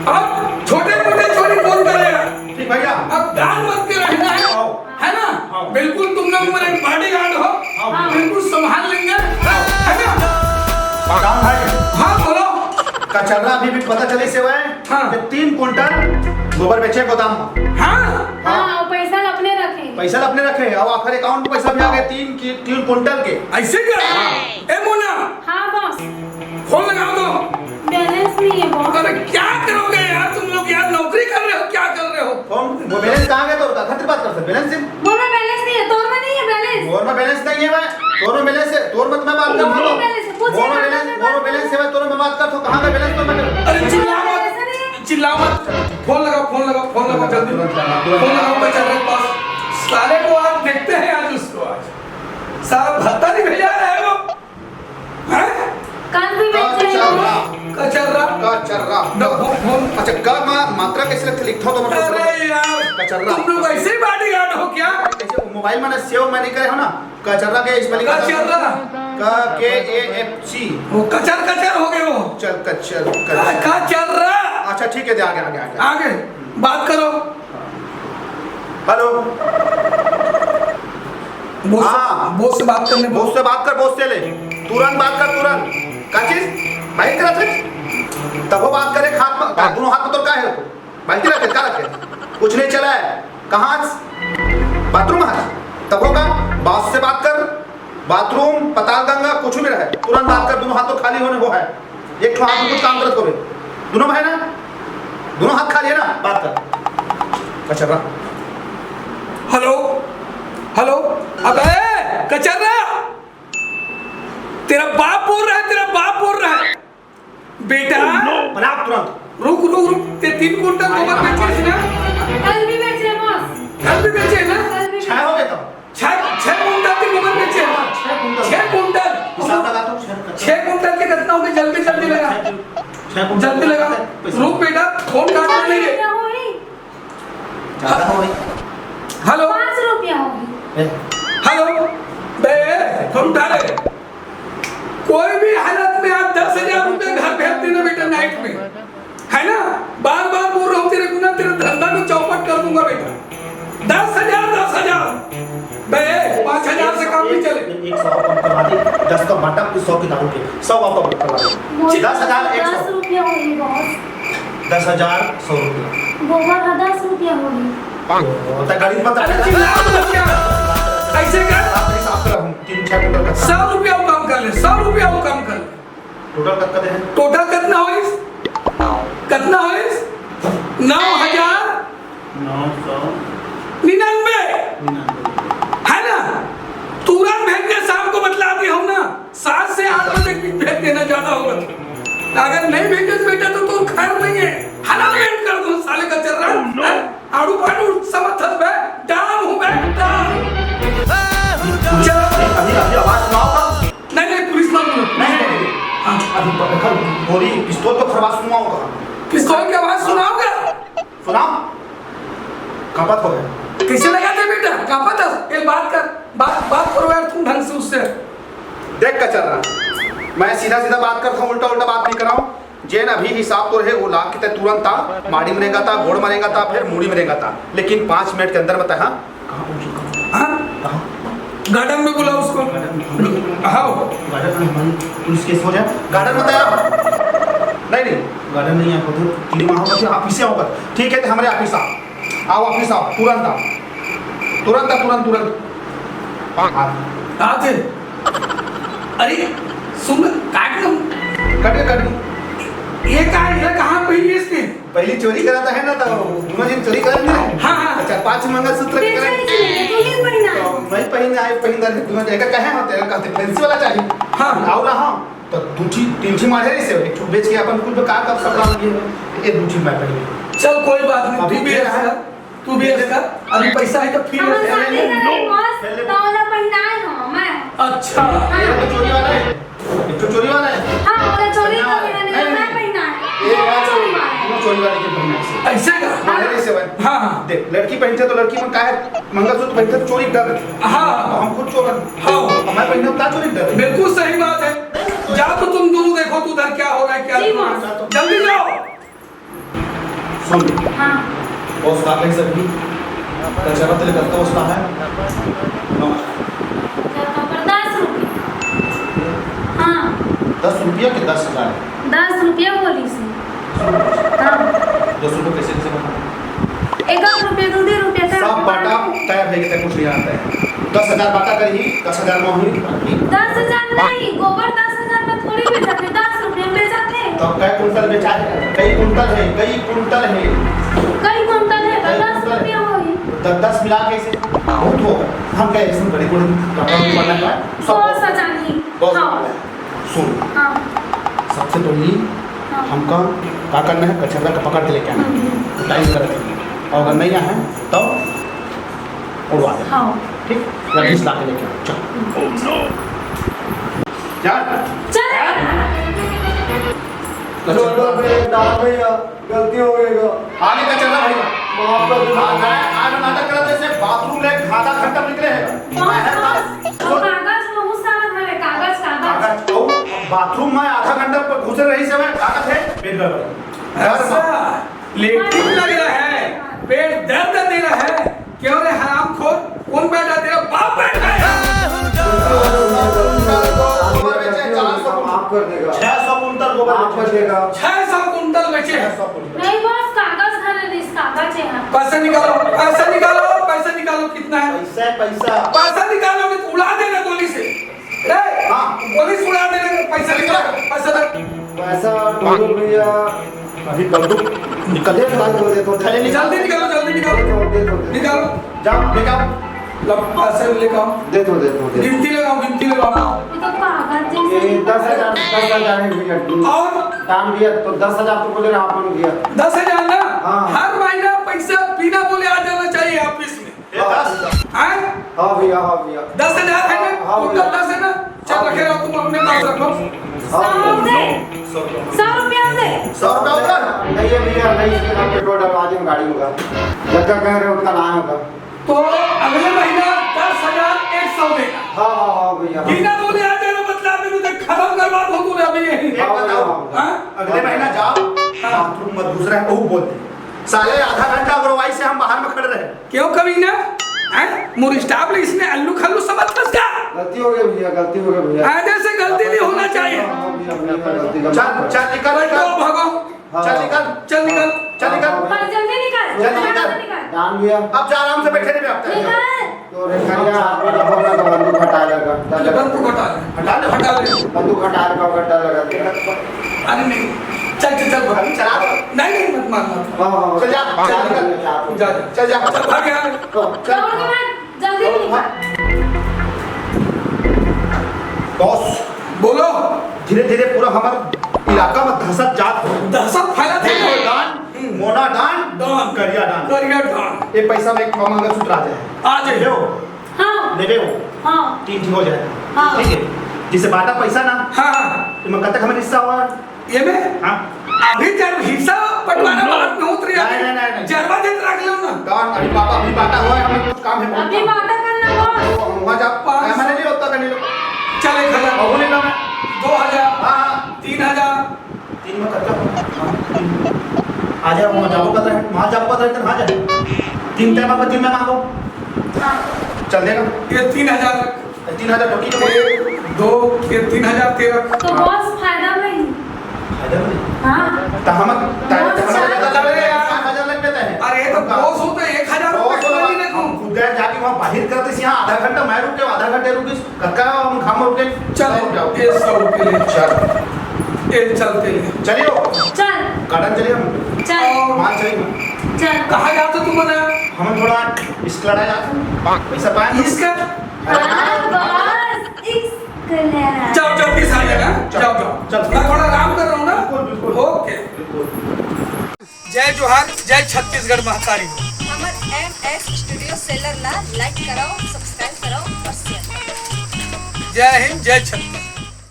अब छोटे मोटे चोरी कौन करेगा? ठीक भैया। अब ध्यान मत के रहना है ना? बिल्कुल तुम लोग मेरे बॉडीगार्ड हो, बिल्कुल संभाल लेंगे, है ना? राम भाई। हाँ बोलो। कचरा अभी भी पता चली से हाँ। 3 कुंटल गोबर बेचे गोदाम में। हाँ हाँ, पैसा अपने रखे। पैसा अपने रखे और आखिर अकाउंट में पैसा भी आ गए 3 कुंटल के। ऐसे क्या? ए मोना। हाँ बॉस। फोन लगाओ तो। बैलेंस नहीं है बॉस। अरे क्या करोगे यार तुम लोग? यार नौकरी कर रहे हो, क्या कर रहे हो? वो बैलेंस कहाँ गया? तो खातिर बात कर सकते बैलेंस से। वो में बैलेंस नहीं है, तोर में नहीं है बैलेंस। मोर में बैलेंस नहीं है। मैं तोर में बैलेंस है, तोर मत मैं बात कर मोर में बैलेंस है, पूछिए मोर में बैलेंस है, तोर में बात कर। तो कहाँ का बैलेंस? तो मैं अरे चिल्लाओ मत, चिल्लाओ मत। फोन लगाओ जल्दी। फोन लगाओ, मैं चल रहा हूँ पास। साले को आज देखते हैं, आज उसको आज सारा भत्ता नहीं भेजा रहा है वो, हैं? कान भी बेच रहे हो। कचर्रा। फोन। अच्छा का मात्रा कैसे लिखता तो मतलब अरे यार कचर्रा। तुम लोग ऐसे ही बॉडीगार्ड हो क्या? कैसे मोबाइल में सेव मैं नहीं करे हो ना? कचर्रा के स्पेलिंग कचर्रा KAFC। वो कचर हो गए वो। चल कचर कचर्रा। अच्छा ठीक है, आगे बात करो। हेलो। बोस से बात करने। बोस से बात कर, बोस से ले तुरंत बात कर, तुरंत। क्या चीज भाई करा थे? तब वो बात करे दोनों हाथ में तो क्या है? बाल्टी रखे क्या रखे? कुछ नहीं चला है। कहाँ? बाथरूम है। तब होगा बॉस से बात कर। बाथरूम पताल गंगा कुछ भी रहे, तुरंत बात कर। दोनों हाथ तो खाली होने वो है। एक हाथ में कुछ काम करत करो। दोनों है ना? दोनों हाथ खाली है ना? बात कर। कचरा। हेलो। अबे कचर्रा, तेरा बाप बोल रहा है बेटा। बना तुरंत। रुक। ते 3 कुंटल गोबर बेचे ना? कल भी बेच रहे बॉस। कल भी बेचे ना? 6 हो गए तो 6 कुंटल के गोबर बेचे। 6 कुंटल। हिसाब लगा तो 6 कुंटल के कितना हो गए? जल्दी लगा। 6 कुंटल जल्दी लगा। रुक बेटा, फोन काट लेंगे। ज्यादा हो गई। ₹5 होगी। हेलो बे, फोन उठा ले। कोई भी हालत में आप 10,000 रुपए घर भेज देना बेटा, नाइट में, है ना? बार बोल रहा हूँ तेरे को ना, तेरे धंधा को चौपट कर दूंगा बेटा। 10,000 बे, 5,000 से काम नहीं चले। 100 कम करवा दी। 10 का बाटा 100 की दारू के 100 आपको करवा दी। 10,000 ₹10 होगी बॉस। 10,000 100 रुपया। गोबर का ₹10 होगी। तो गाड़ी मत ऐसे कर। 3-6 कुंटल का 100 रुपया वो काम कर ले। 100 रुपया वो काम कर ले। टोटल कितना है? टोटल कितना होइस? 9,999 है ना? तुरंत भेज दे। शाम को बतला दी हम ना, 7 से 8 बजे भेज देना, ज्यादा होगा तो। अगर नहीं भेजे बेटा तो खैर नहीं है। हलाल भेंट कर दो साले का चल रहा है। आड़ू पाड़ू समर्थन बे, डाम हूं बे, डाम। अभी आवाज सुनाओ। नहीं पुलिस ना बोलो। नहीं अभी गोली पिस्तौल तो खरवा सुनाऊंगा। पिस्तौल की आवाज सुनाओगे? सुनाओ। कापत हो गया। कैसे लगाते बेटा? कापत है? एक बात करो यार तुम ढंग से उससे। देख कर चल रहा, मैं सीधा बात करता हूँ, उल्टा बात नहीं कर रहा हूँ। जेन अभी हिसाब तो रहे वो लाख के तुरंत था, माड़ी मरेगा था, घोड़ मरेगा था, फिर मूड़ी मरेगा था, लेकिन 5 मिनट के अंदर बता। हाँ गार्डन में बुला उसको। हाँ पुलिस केस हो जाए। गार्डन बताया? नहीं गार्डन नहीं है, ऑफिस से होगा। ठीक है, हमारे ऑफिस आओ, ऑफिस आओ, तुरंत आते। अरे सुन, काट ये कहाँ पहली इसने? पहली चोरी करा था है ना, तो दोनों दिन चोरी करा ना। हाँ। अच्छा 5 मंगलसूत्र के करें मैं पहिन दोनों जगह कहे होते हैं, कहते फैंसी वाला चाहिए। हाँ आओ ना। हाँ तो तीन मारे से एक ठो बेच के अपन कुछ का कपड़ा लिए ये दूची मैं पहले। चल कोई बात नहीं, तू भी ऐसा अभी पैसा है तो फिर। अच्छा चोरी वाला है, चोरी वाला है। हाँ वो चोरी का मेरा नहीं, मैं पहना है। ये चोरी वाले के पहनना है ऐसे का। मारे से भाई। हाँ देख लड़की पहनते तो लड़की में का है मंगलसूत्र पहनते तो चोरी डर। हाँ हम खुद चोर। हाँ मैं पहने क्या चोरी डर। बिल्कुल सही बात है। जाओ तो तुम दोनों देखो तो उधर क्या हो रहा है, क्या जी, जल्दी जाओ। सुन हाँ बॉस का कहीं से भी कचरा तेरे करता उसका है नो यहाँ पर 10 रुपये हाँ 10 रुपया के 10,000 10 रुपया बोली से हाँ 10 रुपये कैसे कैसे बना 1 रुपये 2 रुपये सब बाटा तैयार है कि कुछ नहीं आता है 10,000 बाटा करी 10,000 में हुई 10,000 नहीं गोबर 10,000 में थोड़ी बेच जाते 10 रुपये में बेच जाते हैं तो कई कुंटल बेचा है कई कुंटल है कई कुंटल है तो 10 रुपये होगी 10 मिला के इसे बहुत होगा हम क्या इसमें बड़ी बड़ी कपड़ा भी पड़ना है बहुत सजा नहीं बहुत हाँ सुन हाँ सबसे पहले हाँ हमका क्या करना है कचरा का पकड़ के लेके आना है टाइम कर और अगर नहीं है तो उड़वा दे हाँ ठीक रमेश ला के लेके आओ चल चल गलती हो गई आगे का चलना भाई आज नाटक करते से बाथरूम ले खादा खट्टा निकले है कागज बहुत सारा है कागज बाथरूम में आधा घंटा पर घुसे रही से मैं कागज है पेट ऐसा लेकिन लग रहा है पेट दर्द दे रहा है क्यों रे हरामखोर कौन बैठा तेरा बाप बैठा है माफ कर देगा 600 कुंटल गोबर माफ कर देगा 600 कुंटल बेचे हैं नहीं बस कागज धरे दिस कागज है यहाँ पैसा निकालो कितना है पैसा निकालोगे तो उड़ा देना गोली से रे हाँ। पुलिस उड़ा देना पैसा निकालो पैसा दे पैसा टोटल भैया अभी बंदूक निकल दे तो थैले निकाल जल्दी निकालो निकालो जाओ लेकर लब पैसे लेकर आओ दे दो गिनती लगाओ ये तो कागज ये जैसे 10,000 है भैया और दाम दिया तो 10,000 तो बोले रहा आपने दिया 10,000 ना हाँ। हर महीना पैसा बिना बोले आ जाना चाहिए ऑफिस में हैं हाँ भैया 10,000 है ना हाँ, टोटल 10 है ना चल रखे रहो तुम अपने पास रखो 100 दे 100 रुपया दे 100 रुपया उधर नहीं है भैया नहीं इसके नाम पेट्रोल डलवा दूँ गाड़ी में का जब तक कह रहे उनका नाम होगा तो अगले महीना 10,100 देगा हाँ भैया बिना बोले आ जाना मतलब में मुझे खत्म करवा दो तूने अभी यही एक बताओ हाँ? अगले महीना जाओ बाथरूम मत घुस रहे बहुत बोलते साले आधा घंटा अग्रवाई से हम बाहर में खड़े रहे क्यों कभी ना मोर स्टाफ ले इसने अल्लू खल्लू समझ फंस गया गलती हो गई भैया ऐसे से गलती नहीं होना चाहिए चल निकल बैठो भागो चल निकल पर जल्दी निकाल जल्दी निकाल। जान भैया अब जा आराम से बैठे नहीं बैठते निकाल तो रेखा आपको डबल का बंदूक हटा लगा बंदूक हटा ले बंदूक हटा लगा गड्ढा लगा देगा अरे नहीं चल भाग चला दो नहीं मत मारना हाँ चल जा निकल जा चल जा भाग यार दौड़ के बाद जल्दी निकाल बॉस बोलो धीरे धीरे पूरा हमार इलाका में दहशत फैला थे मोना डान करिया डान ये पैसा में एक मंगलसूत्र आ जाए आज ले हाँ लेबे हो हाँ 3 ठीक हो जाए हाँ। ठीक है जिसे बाटा पैसा ना हाँ तो मैं कब तक हमें हिस्सा हुआ ये में हाँ अभी जब हिस्सा बंटवारा बात में उतरी नहीं। जरवा देत रख लो ना डान अभी पापा अभी बाटा हुआ है हमें कुछ काम है अभी बाटा करना बॉस वहाँ जा मैंने नहीं होता करने लो चल 1,000 और लेना मैं 2,000 हाँ 3,000 3 में करता आ जाओ वहाँ जाओ पता है वहाँ जाओ पता है तो वहाँ जा 3 टाइम आपका 3 में मांगो चल देगा ये 3,000 3,000 टोकी का 1 2 ये 3,000 तेरा तो बॉस फायदा नहीं फायदा नहीं हाँ तो हम ज्यादा लग रहे हैं यार। 5,000 लग जाता है अरे ये तो बॉस हो तो 1,000 रुपए नहीं देखो खुद जाके वहाँ बाहर करते थे यहाँ आधा घंटा मैं रुके आधा घंटे रुके कक्का हम खाम रुके चल ये 100 रुपए ले चल ये चलते ले चलियो चल गार्डन चलिए हम चल वहाँ चलिए चल कहाँ जाते तुम बना हमें थोड़ा इस लड़ा जाते पैसा पाए इसका हाँ बॉस इसके लिए जाओ जल्दी से आ जाना जाओ चल। मैं थोड़ा आराम कर रहा हूँ ना बिल्कुल। ओके जय जोहार जय छत्तीसगढ़ महतारी हमर MS स्टूडियो सेलर ला लाइक कराओ सब्सक्राइब कराओ और शेयर जय हिंद जय छत्तीसगढ़